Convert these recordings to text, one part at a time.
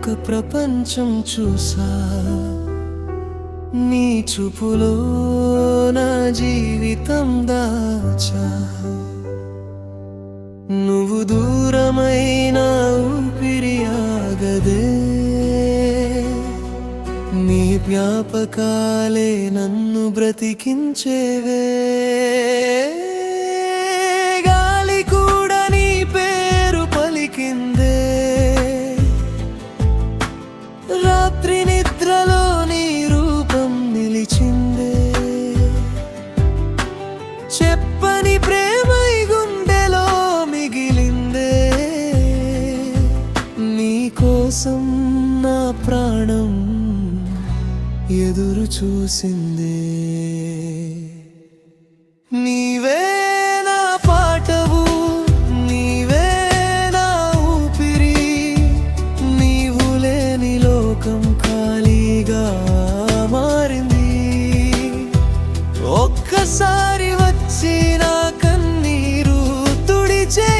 ఒక ప్రపంచం చూసా, నీ చూపులో నా జీవితం దాచా. నువ్వు దూరమైన ఊపిరి ఆగదే, నీ జ్ఞాపకాలే నన్ను బ్రతికించేవే. గాలి కూడా నీ పేరు పలికిందే, రాత్రి నిద్రలో నీ రూపం నిలిచిందే. చెప్పని ప్రేమై గుండెలో మిగిలిందే, నీ కోసం నా ప్రాణం ఎదురు చూసిందే. నీవే నా పాటవు, నీవే నా ఊపిరి, నీవు లేని లోకం ఖాళీగా మారింది. ఒక్కసారి వచ్చి నా కన్నీరు తుడిచే,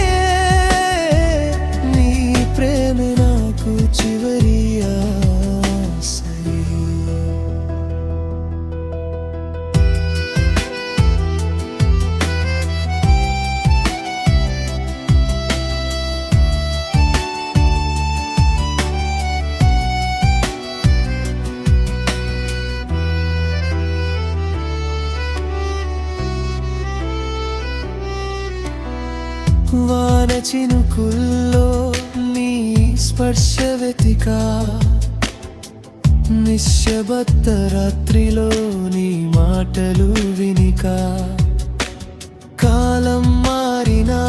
నీ ప్రేమ నాకు చివరి వాన చినుకుల్లో నీ స్పర్శ వెతికా, నిశ్శబ్ద రాత్రిలో నీ మాటలు వినికా. కాలం మారినా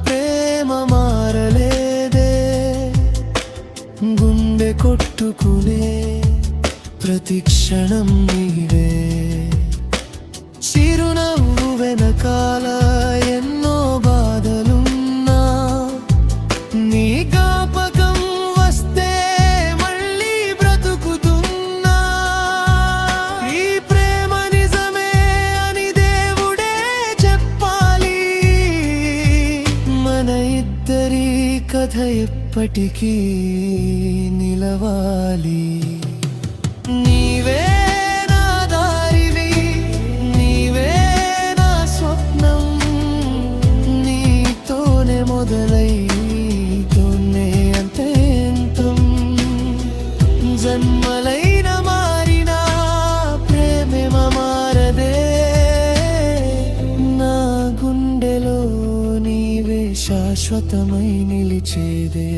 ప్రేమ మారలేదే, గుండె కొట్టుకునే ప్రతి క్షణం నీవే. చిరునవ్వు వెనకాల ఎన్నో బాధలున్నా, నీ జ్ఞాపకం వస్తే మళ్ళీ బ్రతుకుతున్నా. ఈ ప్రేమ నిజమే అని దేవుడే చెప్పాలి, మన ఇద్దరి కథ ఎప్పటికీ నిలవాలి. నీవే మొదలైతోనే అంతేంతం, జన్మలైన మారినా ప్రేమ మారదే. నా గుండెలో నీవే శాశ్వతమై నిలిచేదే.